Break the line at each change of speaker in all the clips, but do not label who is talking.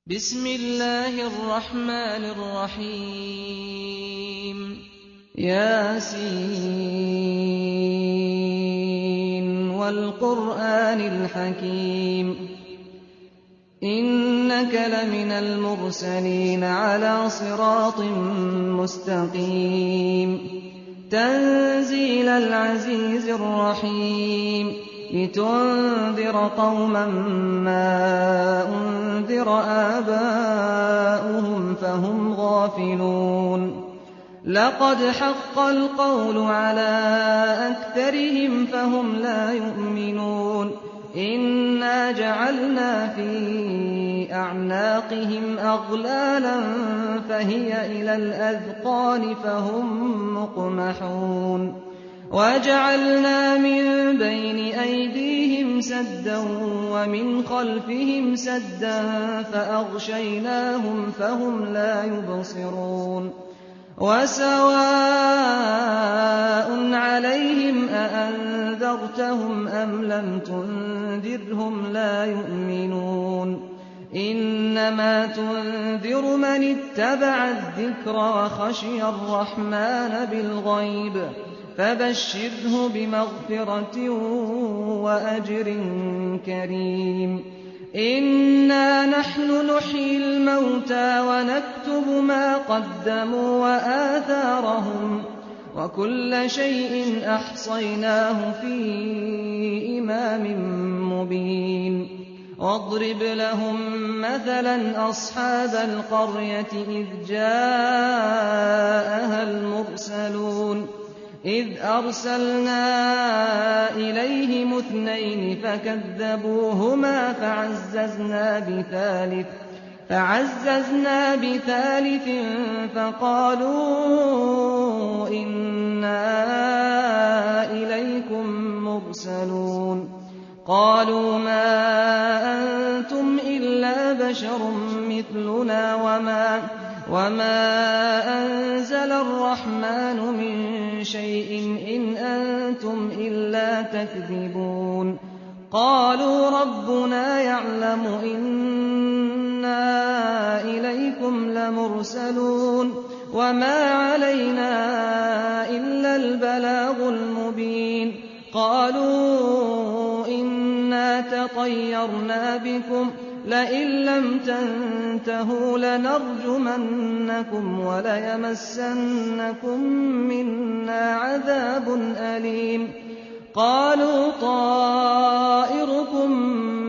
بسم الله الرحمن الرحيم ياسين والقرآن الحكيم إنك لمن المرسلين على صراط مستقيم تنزيل العزيز الرحيم لتنذر قوما ما أنذر آباؤهم فهم غافلون لقد حق القول على أكثرهم فهم لا يؤمنون إنا جعلنا في أعناقهم أغلالا فهي إلى الأذقان فهم مقمحون وجعلنا من بين أيديهم سدا ومن خلفهم سدا فأغشيناهم فهم لا يبصرون وسواء عليهم أأنذرتهم أم لم تنذرهم لا يؤمنون إنما تنذر من اتبع الذكر وخشي الرحمن بالغيب فبشره بمغفرة وأجر كريم إنا نحن نحيي الموتى ونكتب ما قدموا وآثارهم وكل شيء أحصيناه في إمام مبين واضرب لهم مثلا أصحاب القرية إذ جاءها المرسلون إذ أرسلنا إليهم اثنين فكذبوهما فعززنا بثالث فقالوا إنا إليكم مرسلون قالوا ما أنتم إلا بشر مثلنا وما أنزل الرحمن من شيء إن أنتم إلا تكذبون قالوا ربنا يعلم إنا إليكم لمرسلون وما علينا إلا البلاغ المبين قالوا إنا تطيرنا بكم لئن لم تنتهوا لنرجمنكم وليمسنكم منا عذاب أليم قالوا طائركم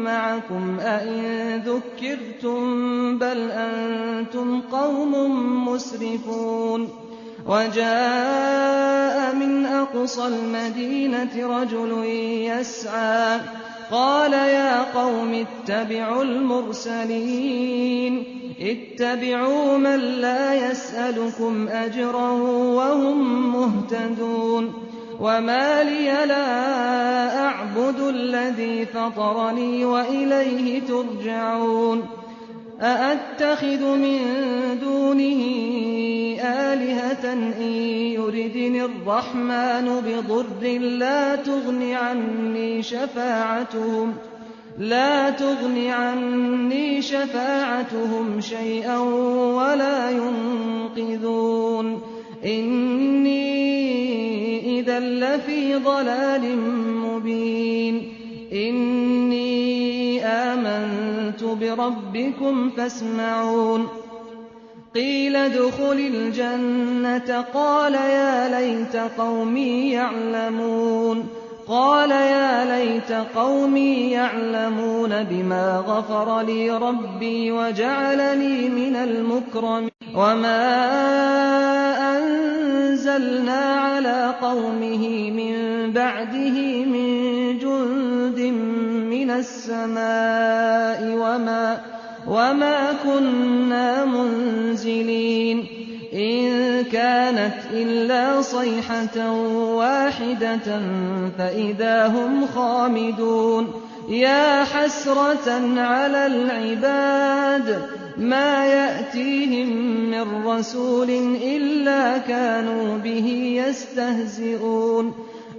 معكم أئن ذكرتم بل أنتم قوم مسرفون وجاء من أقصى المدينة رجل يسعى قال يا قوم اتبعوا المرسلين اتبعوا من لا يسألكم أجرا وهم مهتدون وما لي لا أعبد الذي فطرني وإليه ترجعون أأتخذ من دونه آلهة إن يردني الرحمن بضر لا تغن عني شفاعتهم شيئا ولا ينقذون إني إذا لفي ضلال مبين إني آمنت بربكم فاسمعون قيل ادخل الجنة قال يا ليت قومي يعلمون بما غفر لي ربي وجعلني من المكرمين وما أنزلنا على قومه من بعده من جند من السماء وما كنا منزلين إن كانت إلا صيحة واحدة فإذا هم خامدون يا حسرة على العباد ما يأتيهم من رسول إلا كانوا به يستهزئون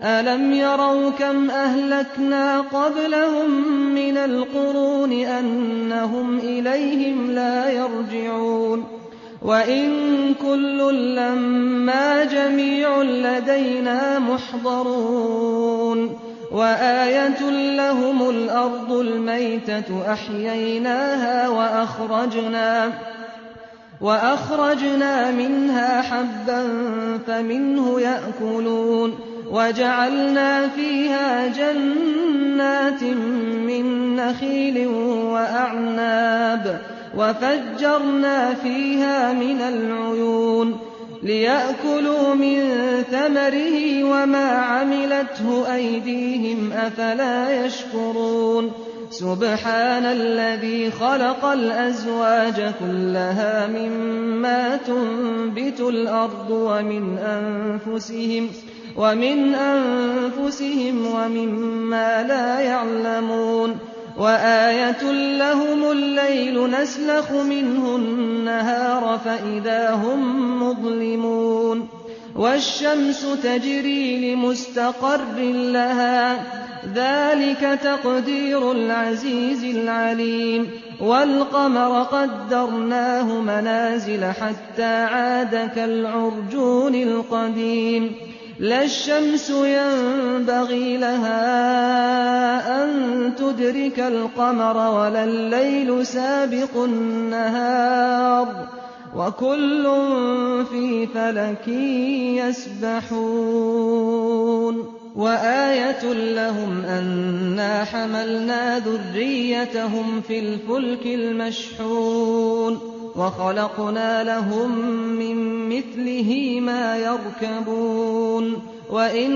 أَلَمْ يَرَوْا كَمْ أَهْلَكْنَا قَبْلَهُم مِّنَ الْقُرُونِ أَنَّهُمْ إِلَيْهِمْ لَا يَرْجِعُونَ وَإِن كُلٌّ لَّمَّا جَمِيعٌ لَّدَيْنَا مُحْضَرُونَ وَآيَةٌ لَّهُمُ الْأَرْضُ الْمَيْتَةُ أَحْيَيْنَاهَا وَأَخْرَجْنَا مِنْهَا حَبًّا فَمِنْهُ يَأْكُلُونَ وَجَعَلْنَا فِيهَا جَنَّاتٍ مِّن نَّخِيلٍ وَأَعْنَابٍ وَفَجَّرْنَا فِيهَا مِنَ الْعُيُونِ لِيَأْكُلُوا مِن ثَمَرِهِ وَمَا عَمِلَتْهُ أَيْدِيهِمْ ۖ أَفَلَا يَشْكُرُونَ سُبْحَانَ الَّذِي خَلَقَ الْأَزْوَاجَ كُلَّهَا مِمَّا تُنبِتُ الْأَرْضُ وَمِنْ أَنفُسِهِمْ وَمِمَّا لَا يَعْلَمُونَ وَآيَةٌ لَّهُمُ اللَّيْلُ نَسْلَخُ مِنْهُ النَّهَارَ فَإِذَا هُم مُّظْلِمُونَ وَالشَّمْسُ تَجْرِي لِمُسْتَقَرٍّ لَّهَا ۚ ذَٰلِكَ تَقْدِيرُ الْعَزِيزِ الْعَلِيمِ وَالْقَمَرَ قَدَّرْنَاهُ مَنَازِلَ حَتَّىٰ عَادَ كَالْعُرْجُونِ الْقَدِيمِ لَا الشَّمْسُ يَنبَغِي لَهَا أَن تُدْرِكَ الْقَمَرَ وَلَا اللَّيْلُ سَابِقُ النَّهَارِ ۚ وَكُلٌّ فِي فَلَكٍ يَسْبَحُونَ وَآيَةٌ لَّهُمْ أَنَّا حَمَلْنَا ذُرِّيَّتَهُمْ فِي الْفُلْكِ الْمَشْحُونِ وَخَلَقْنَا لَهُم مِّن مِّثْلِهِ مَا يَرْكَبُونَ وَإِن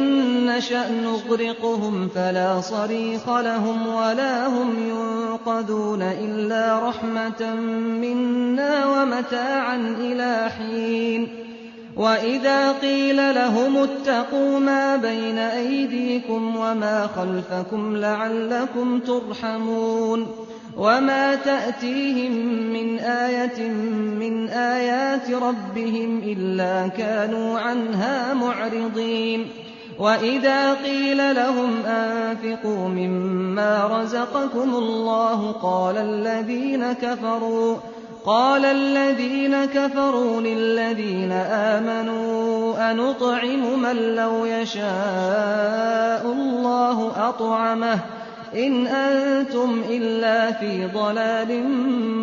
نَّشَأْ نُغْرِقْهُمْ فَلَا صَرِيخَ لَهُمْ وَلَا هُمْ يُنقَذُونَ إِلَّا رَحْمَةً مِّنَّا وَمَتَاعًا إِلَىٰ حِينٍ وَإِذَا قِيلَ لَهُمُ اتَّقُوا مَا بَيْنَ أَيْدِيكُمْ وَمَا خَلْفَكُمْ لَعَلَّكُمْ تُرْحَمُونَ وَمَا تَأْتِيهِم مِّنْ آيَةٍ مِّنْ آيَاتِ رَبِّهِمْ إِلَّا كَانُوا عَنْهَا مُعْرِضِينَ وَإِذَا قِيلَ لَهُمْ أَنفِقُوا مِمَّا رَزَقَكُمُ اللَّهُ قَالَ الَّذِينَ كَفَرُوا لِلَّذِينَ آمَنُوا أَنُطْعِمُ مَن لَّوْ يَشَاءُ اللَّهُ أَطْعَمَهُ إِنْ أَنتُمْ إِلَّا فِي ضَلَالٍ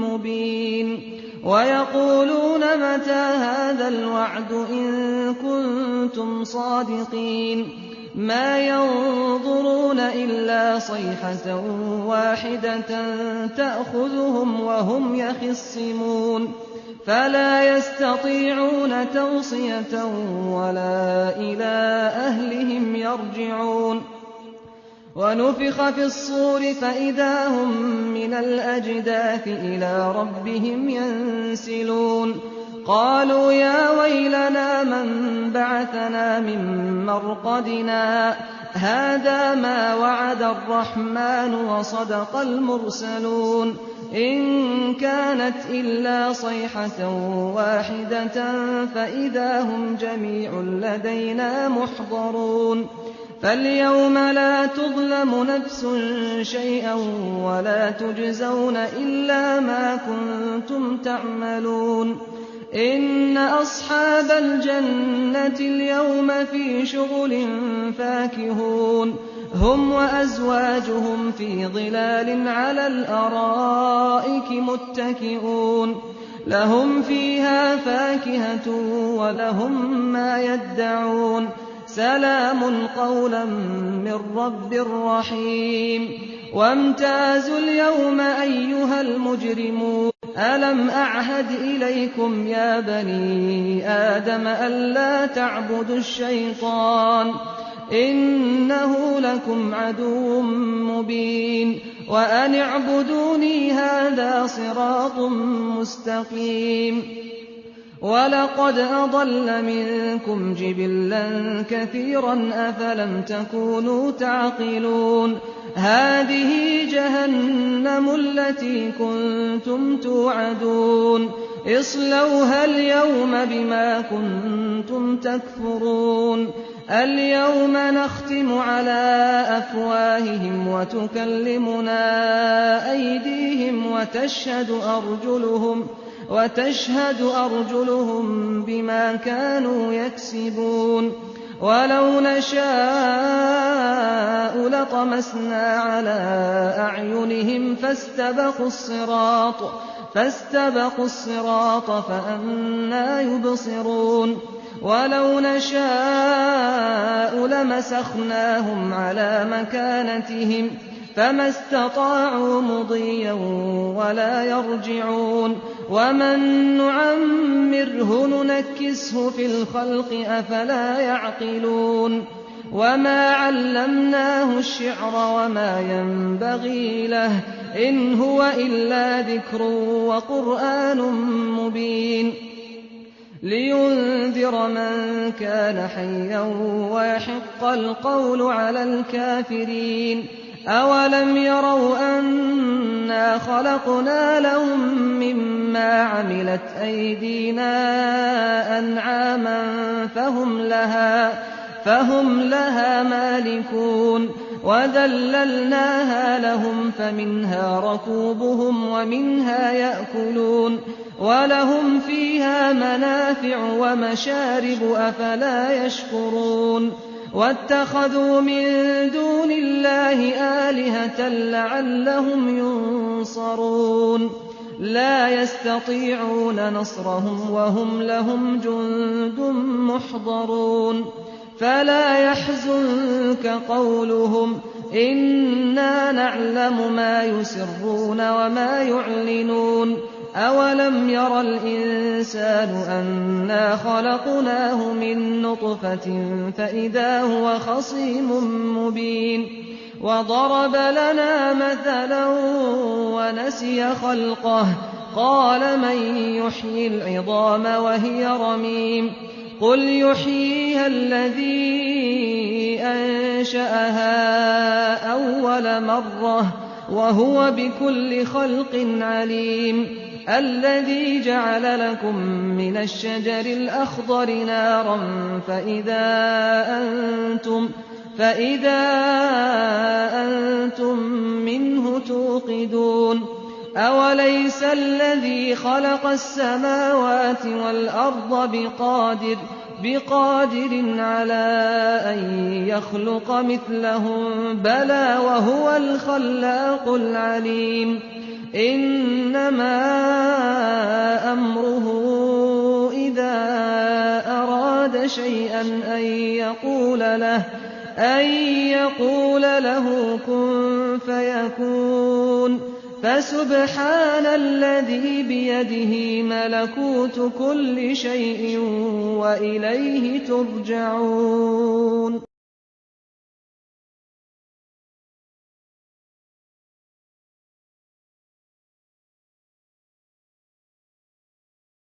مُّبِينٍ وَيَقُولُونَ مَتَىٰ هَٰذَا الْوَعْدُ إِن كُنتُمْ صَادِقِينَ مَا يَنظُرُونَ إِلَّا صَيْحَةً وَاحِدَةً تَأْخُذُهُمْ وَهُمْ يَخِصِّمُونَ فَلَا يَسْتَطِيعُونَ تَوْصِيَةً وَلَا إِلَىٰ أَهْلِهِمْ يَرْجِعُونَ وَنُفِخَ فِي الصُّورِ فَإِذَا هُم مِّنَ الْأَجْدَاثِ إِلَىٰ رَبِّهِمْ يَنسِلُونَ قَالُوا يَا وَيْلَنَا مَن بَعَثَنَا مِن مَّرْقَدِنَا هَٰذَا مَا وَعَدَ الرَّحْمَٰنُ وَصَدَقَ الْمُرْسَلُونَ إِن كَانَتْ إِلَّا صَيْحَةً وَاحِدَةً فَإِذَا هُمْ جَمِيعٌ لَّدَيْنَا مُحْضَرُونَ فَالْيَوْمَ لَا تُظْلَمُ نَفْسٌ شَيْئًا وَلَا تُجْزَوْنَ إِلَّا مَا كُنتُمْ تَعْمَلُونَ إِنَّ أَصْحَابَ الْجَنَّةِ الْيَوْمَ فِي شُغُلٍ فَاكِهُونَ هُمْ وَأَزْوَاجُهُمْ فِي ظِلَالٍ عَلَى الْأَرَائِكِ مُتَّكِئُونَ لَهُمْ فِيهَا فَاكِهَةٌ وَلَهُم مَّا يَدَّعُونَ سَلَامٌ قَوْلًا مِّن رَّبٍّ رَّحِيمٍ وَامْتَازُوا الْيَوْمَ أَيُّهَا الْمُجْرِمُونَ أَلَمْ أَعْهَدْ إِلَيْكُمْ يَا بَنِي آدَمَ أَلَّا تَعْبُدُوا الشَّيْطَانَ إِنَّهُ لَكُمْ عَدُوٌّ مُّبِينٌ وَأَنِ اعْبُدُونِي هَٰذَا صِرَاطٌ مُّسْتَقِيمٌ وَلَقَدْ أَضَلَّ مِنكُمْ جِبِلًّا كَثِيرًا أَفَلَمْ تَكُونُوا تَعْقِلُونَ هَٰذِهِ جَهَنَّمُ الَّتِي كُنتُمْ تُوعَدُونَ اصْلَوْهَا الْيَوْمَ بِمَا كُنتُمْ تَكْفُرُونَ اليوم نختم على أفواههم وتكلمنا أيديهم وتشهد أرجلهم بما كانوا يكسبون ولو نشاء لطمسنا على أعينهم فاستبقوا الصراط فأنى يبصرون ولو نشاء لمسخناهم على مكانتهم فما استطاعوا مضيا ولا يرجعون ومن نعمره ننكسه في الخلق أفلا يعقلون وما علمناه الشعر وما ينبغي له إن هو إلا ذكر وقرآن مبين لينذر من كان حيا ويحق القول على الكافرين أولم يروا أنا خلقنا لهم مما عملت أيدينا أنعاما فهم لها مالكون وذللناها لهم فمنها ركوبهم ومنها يأكلون ولهم فيها منافع ومشارب أفلا يشكرون واتخذوا من دون الله آلهة لعلهم ينصرون لا يستطيعون نصرهم وهم لهم جند محضرون فلا يحزنك قولهم إنا نعلم ما يسرون وما يعلنون أولم ير الإنسان أنا خلقناه من نطفة فإذا هو خصيم مبين وضرب لنا مثلا ونسي خلقه قال من يحيي العظام وهي رميم قل يحييها الذي أنشأها أول مرة وهو بكل خلق عليم الذي جعل لكم من الشجر الأخضر نارا فإذا أنتم منه توقدون أوليس الذي خلق السماوات والأرض بقادر على أن يخلق مثلهم بلى وهو الخلاق العليم إنما أمره إذا أراد شيئا أن يقول له كن فيكون فسبحان الذي بيده ملكوت كل شيء وإليه ترجعون